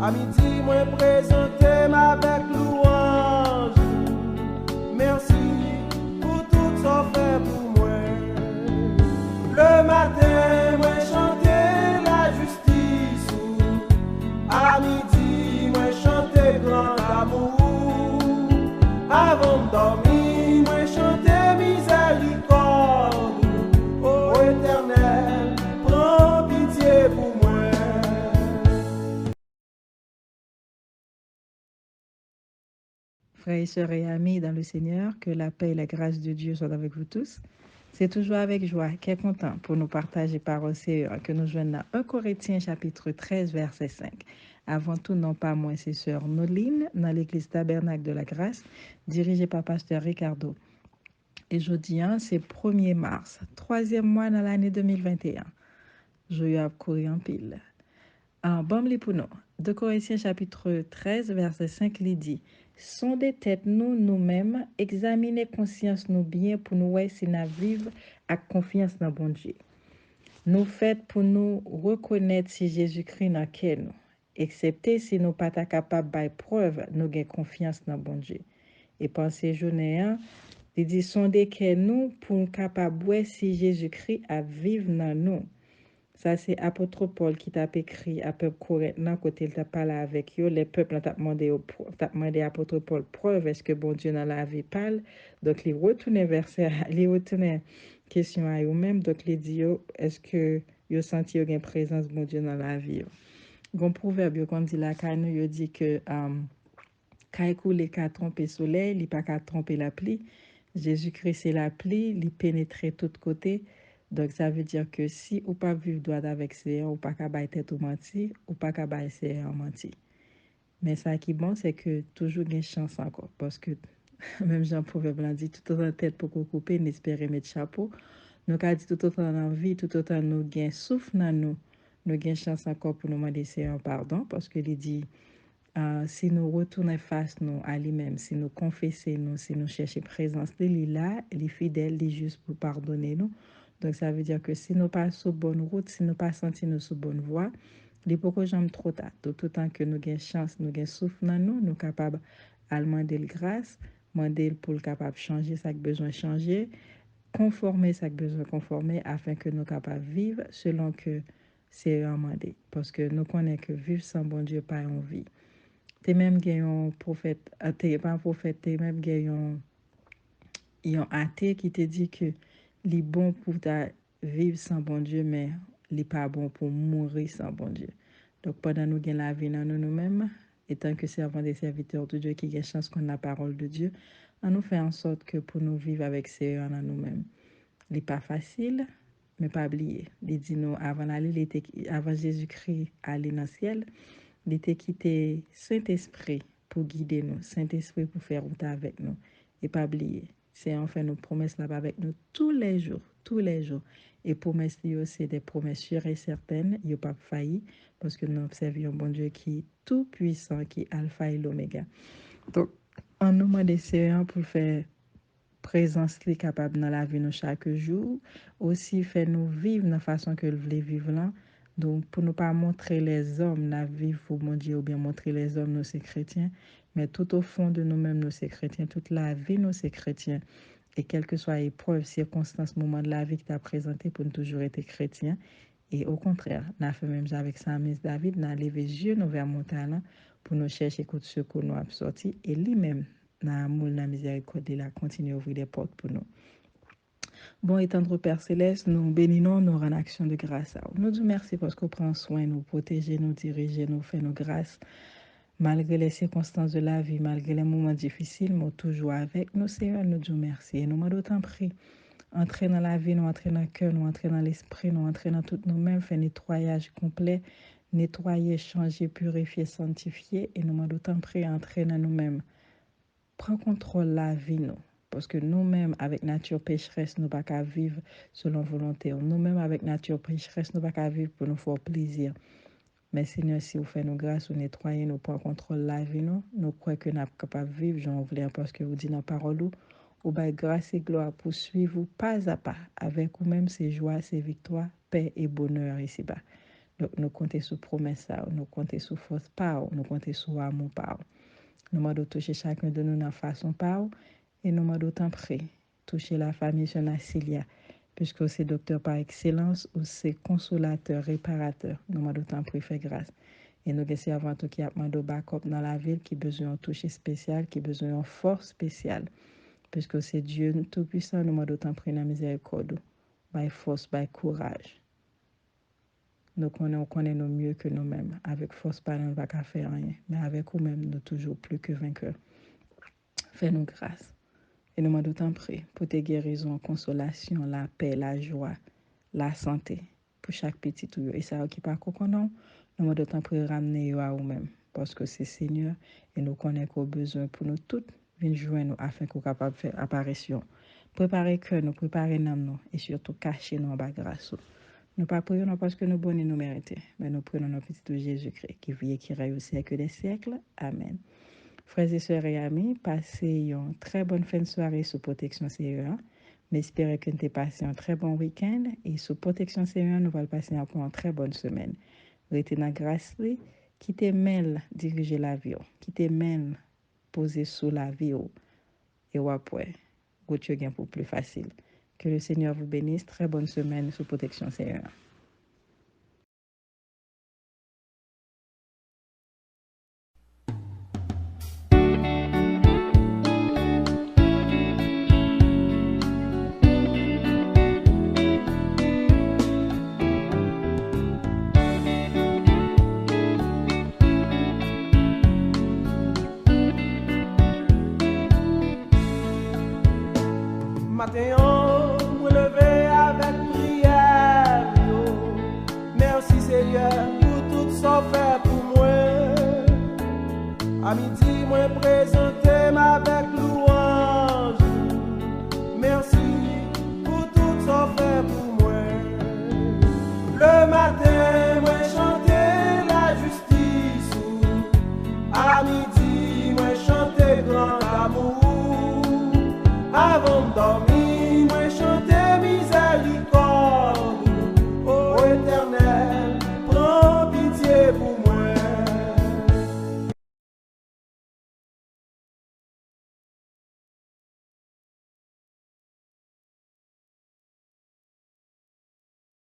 À midi, moi présenté avec louange. Merci pour tout ça fait pour moi. Le matin, moi chanter la justice. À midi, moi chanter grand amour. Avant de dormir, moi chanter miséricorde. Ô Éternel, prends pitié pour moi. Frères et sœurs et amis dans le Seigneur, que la paix et la grâce de Dieu soient avec vous tous. C'est toujours avec joie qu'est content pour nous partager parole Seigneur que nous joignons dans 1 Corinthiens chapitre 13 verset 5. Avant tout, non pas moi, c'est sœur Noline, dans l'église Tabernacle de la Grâce, dirigée par pasteur Ricardo. Et jeudi, c'est 1er mars, troisième mois dans l'année 2021. Je y ai couru en pile. Bon, pour nous. 2 Corinthiens chapitre 13, verset 5, il dit sondez tête nous-mêmes, examinez conscience nous bien pour nous voir si nous vivons avec confiance dans bon Dieu. Nous faites pour nous reconnaître si Jésus-Christ n'a qu'elle nous, excepté si nous pas capables de preuve nous avons confiance dans bon Dieu. Et pensez journée, il dit sondez qu'elle nous pour capable voir si Jésus-Christ a vivre dans nous. Ça, c'est apôtre Paul qui t'a écrit à peuple correctement côté il t'a parlé avec eux. Les peuples t'a demandé à apôtre Paul preuve est-ce que bon Dieu dans la vie parle. Donc, il retourne verset, il retourne question à eux-mêmes. Donc, il dit est-ce que vous senti une présence bon Dieu dans la vie. Gon proverbe comme dit la canne, il dit que quand coule qu'à tromper soleil, il pas qu'à tromper la pluie. Jésus-Christ c'est la pluie, il pénètre tout côté. Donc ça veut dire que si ou pas vivre droit avec Seigneur, ou pas qu'à bailler tête ou menti, ou pas qu'à bailler Seigneur menti. Mais ça qui est bon, c'est que toujours une chance encore. Parce que même Jean Proverbe l'a dit, tout autant tête pour couper, n'espérer mettre chapeau. Nous avons dit tout autant dans la vie, tout autant nous gain souffle dans nous. Nous avons chance encore pour nous demander Seigneur pardon. Parce que il dit, si nous retournons face nous à lui-même, si nous confessons nous, si nous cherchons présence de lui là, il est fidèle, il est juste pour pardonner nous. Donc ça veut dire que si nous pas sur bonne route, si nous pas senti nous sur bonne voie, il faut que j'aime trop tard. Tout autant que nous avons chance, nous avons souffle dans nous, nous capables de demander grâce, demander pour le capable de changer ça que besoin de changer, conformer ça que besoin de conformer afin que nous capables de vivre selon que c'est demandé. Parce que nous connaissons que vivre sans bon Dieu pas en vie. T'es même un prophète, t'es pas un prophète, t'es même un athée qui te dit que les bon pour ta vivre sans bon Dieu, mais les pas bon pour mourir sans bon Dieu. Donc pendant nous gagnons la vie dans nous-mêmes, étant que servants des serviteurs de Dieu qui gagnent chance qu'on a la parole de Dieu, on nous fait en sorte que pour nous vivre avec Seigneur dans nous-mêmes. n'est pas facile, mais pas oublier. Il dit nous, avant d'aller, avant Jésus-Christ aller dans le ciel, il était quitté Saint-Esprit pour guider nous, Saint-Esprit pour faire route avec nous. Et pas oublier, c'est enfin nos promesses là avec nous tous les jours, tous les jours. Et promesses, c'est des promesses sûres et certaines, il n'y a pas failli, parce que nous observons un bon Dieu qui est tout puissant, qui est alpha et l'oméga. Donc, en nous demandant Seigneur pour faire présence qui est capable dans la vie nous chaque jour, aussi fait nous vivre de la façon que nous voulons vivre là. Donc, pour ne pas montrer les hommes la vie pour mon Dieu, ou bien montrer les hommes nous c'est chrétiens, mais tout au fond de nous-mêmes nous c'est chrétiens, toute la vie nous c'est chrétiens. Et quelle que soit l'épreuve, circonstance, moment de la vie qui t'a présenté pour nous toujours être chrétiens. Et au contraire, nous avons fait même avec Samis David, nous avons levé les yeux nous vers mon talent pour nous chercher coup de secours nous a sorti. Et lui-même, dans l'amour, dans la miséricorde, il a continué à ouvrir des portes pour nous. Bon, et tendre Père Céleste, nous bénissons, nous rendons action de grâce à vous. Nous disons merci parce qu'on prend soin, nous protéger, nous diriger, nous fait nos grâces. Malgré les circonstances de la vie, malgré les moments difficiles, nous toujours avec nous, Seigneur, nous disons merci. Et nous m'en d'autant prie. Entrer dans la vie, nous entrer dans le cœur, nous entrer dans l'esprit, nous entrer dans tout nous-mêmes, faire nettoyage complet, nettoyer, changer, purifier, sanctifier, et nous m'en d'autant prie, entrer dans nous-mêmes. Prends contrôle la vie, nous. Parce que nous-mêmes, avec nature pécheresse, nous ne pouvons pas vivre selon volonté. Nous-mêmes, avec nature pécheresse, nous ne pouvons pas vivre pour nous faire plaisir. Mais Seigneur, si vous faites nos grâces, vous nettoyez, nous prenons contrôle la vie, nous croyons que nous sommes capables de vivre, j'en voulais parce que vous dites dans la parole, vous avez grâce et gloire pour suivre pas à pas, avec vous-même ces joies, ces victoires, paix et bonheur ici-bas. Donc, nous comptons sur promesse, nous comptons sur force par, nous comptons sur amour par. Nous demandons toucher chacun de nous dans façon par, et nous demandons tant près, toucher la famille Jeune Cilia, puisque c'est docteur par excellence ou c'est consolateur, réparateur. Nous demandons tant près, fait grâce. Et nous avons avant tout qui a demandé backup dans la ville, qui a besoin de toucher spécial, qui a besoin de force spéciale, puisque c'est Dieu tout-puissant, nous demandons tant près dans la miséricorde, by force, by courage. Nous connaissons mieux que nous-mêmes. Avec force, pas nous ne pas faire rien. Mais avec nous-mêmes, nous toujours plus que vainqueurs. Fais-nous grâce. Et nous demandons tant près pour tes guérisons, consolation, la paix, la joie, la santé pour chaque petit tout. Et ça qui pas qu'on nous demandons tant près ramener à nous-mêmes. Parce que c'est Seigneur et nous connaissons qu'on a besoin pour nous toutes venir joindre nous afin qu'on soit capable de faire apparition. Préparer que nous, préparer nous et surtout cacher nous en bas grâce. Nous ne prions pas parce que nous bonnes et nous méritons, mais nous prenons notre petit Jésus-Christ qui vit et qui règne au siècle des siècles. Amen. Frères et sœurs et amis, passez une très bonne fin de soirée sous protection CE1. Mais espérons que nous ayons passé un très bon week-end et sous protection CE1, nous allons passer encore une très bonne semaine. Restez dans la grâce, qui te mêle diriger la vie, qui te mêle poser sous la vie et après, vous pour plus facile. Que le Seigneur vous bénisse. Très bonne semaine sous protection CE1.